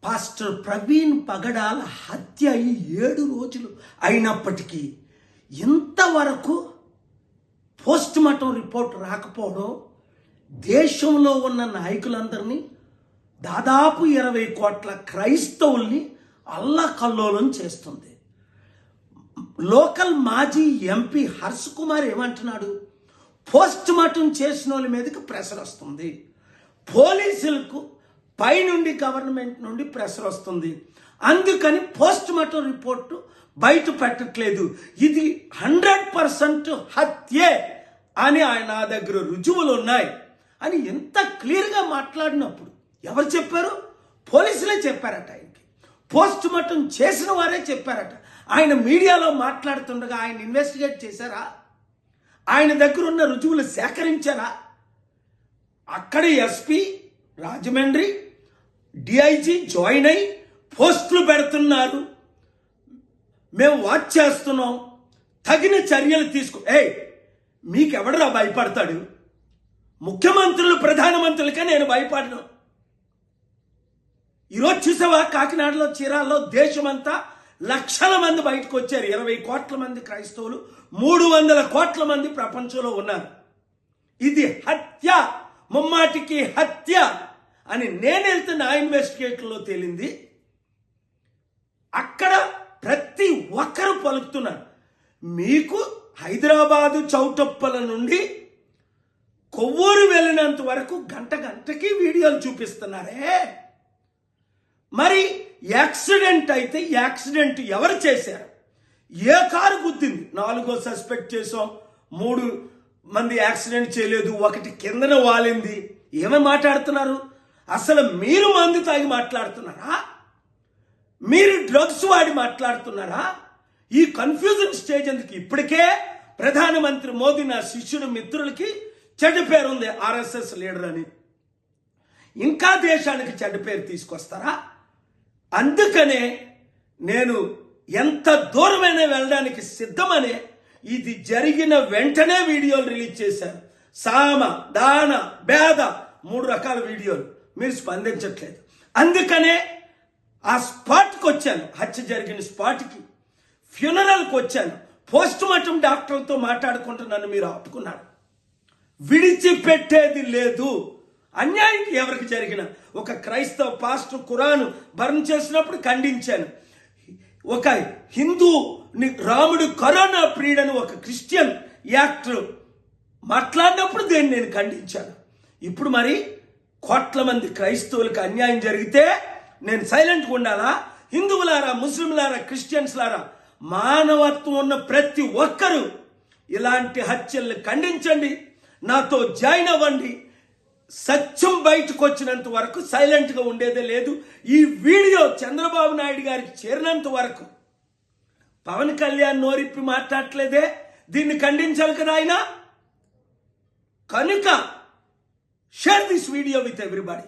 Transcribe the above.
Pastor Praveen పగడాల హత్య అయి 7 రోజులు అయినప్పటికీ ఇంతవరకు పోస్ట్ మార్టం రిపోర్ట్ రాకపోవడం దేశంలో ఉన్న నాయకులందరినీ, దాదాపు 20 కోట్ల క్రైస్తవుల్ని అల్లకల్లోలం చేస్తుంది. లోకల్ మాజీ ఎంపీ హర్ష్ కుమార్ ఏమంటున్నాడు? పోస్ట్ మార్టం చేసిన వాళ్ళ మీదకి ప్రెషర్ వస్తుంది, పోలీసులకు పైనుండి గవర్నమెంట్ నుండి ప్రెషర్ వస్తుంది, అందుకని పోస్ట్ మార్టం రిపోర్టు బయట పెట్టట్లేదు, ఇది 100% హత్యే అని ఆయన నా దగ్గర రుజువులు ఉన్నాయి అని ఎంత క్లియర్గా మాట్లాడినప్పుడు ఎవరు చెప్పారు? పోలీసులే చెప్పారట. ఆయనకి పోస్ట్ మార్టం చేసిన వారే చెప్పారట. ఆయన మీడియాలో మాట్లాడుతుండగా ఆయన ఇన్వెస్టిగేట్ చేశారా? ఆయన దగ్గర ఉన్న రుజువులు సేకరించారా? అక్కడ ఎస్పీ రాజమండ్రి డిఐజీ జాయిన్ అయి పోస్టులు పెడుతున్నారు, మేము వాచ్ చేస్తున్నాం, తగిన చర్యలు తీసుకో. మీకెవడరా భయపడతాడు? ముఖ్యమంత్రులు ప్రధానమంత్రులకే నేను భయపడను. ఈరోజు చూసావా కాకినాడలో, చీరాల్లో దేశమంతా లక్షల మంది బయటకు వచ్చారు. 20 కోట్ల మంది క్రైస్తవులు, 300 కోట్ల మంది ప్రపంచంలో ఉన్నారు. ఇది హత్య, ముమ్మాటికి హత్య అని నేను వెళ్తే నా ఇన్వెస్టిగేషన్లో తేలింది. అక్కడ ప్రతి ఒక్కరు పలుకుతున్నారు. మీకు హైదరాబాదు చౌటప్పల నుండి కొవ్వూరు వెళ్ళినంత వరకు గంటకి వీడియోలు చూపిస్తున్నారే. మరి యాక్సిడెంట్ అయితే యాక్సిడెంట్ ఎవరు చేశారు? ఏ కారు గుద్దింది? 4 సస్పెక్ట్ చేసాం, 3 మంది యాక్సిడెంట్ చేయలేదు, 1 కిందన వాలింది. ఏమని మాట్లాడుతున్నారు? అసలు మీరు మందు తాగి మాట్లాడుతున్నారా? మీరు డ్రగ్స్ వాడి మాట్లాడుతున్నారా? ఈ కన్ఫ్యూజన్ స్టేజ్ ఎందుకు? ఇప్పటికే ప్రధానమంత్రి మోదీ నా శిష్యుడు మిత్రులకి చెడ్డ పేరు ఉంది, ఆర్ఎస్ఎస్ లీడర్ అని. ఇంకా దేశానికి చెడ్డ పేరు తీసుకొస్తారా? అందుకనే నేను ఎంత దూరమైనా వెళ్ళడానికి సిద్ధమనే ఇది జరిగిన వెంటనే వీడియోలు రిలీజ్ చేశాను. సామ, దాన, భేద 3 రకాల వీడియోలు. మీరు స్పందించట్లేదు. అందుకనే ఆ స్పాట్కి వచ్చాను, హత్య జరిగిన స్పాట్కి, ఫ్యూనరల్కి వచ్చాను. పోస్ట్ మార్టం డాక్టర్తో మాట్లాడుకుంటూ నన్ను మీరు ఆపుకున్నారు. విడిచిపెట్టేది లేదు. అన్యాయం ఎవరికి జరిగిన, ఒక క్రైస్తవ పాస్టర్ ఖురాను బర్న్ చేసినప్పుడు ఖండించాను. ఒక హిందూ రాముడు కరోనా ప్రియుడని ఒక క్రిస్టియన్ యాక్టర్ మాట్లాడినప్పుడు దీన్ని నేను ఖండించాను. ఇప్పుడు మరి కోట్ల మంది క్రైస్తవులకు అన్యాయం జరిగితే నేను సైలెంట్గా ఉండాలా? హిందువులారా, ముస్లింలారా, క్రిస్టియన్స్లారా, మానవత్వం ఉన్న ప్రతి ఒక్కరూ ఇలాంటి హత్యల్ని ఖండించండి, నాతో జాయిన్ అవ్వండి. సత్యం బయటకు వచ్చినంత వరకు సైలెంట్గా ఉండేదే లేదు. ఈ వీడియో చంద్రబాబు నాయుడు గారికి చేరినంత వరకు పవన్ కళ్యాణ్ నోరిప్పి మాట్లాడట్లేదే, దీన్ని ఖండించాలి కదా ఆయన. కనుక share this video with everybody.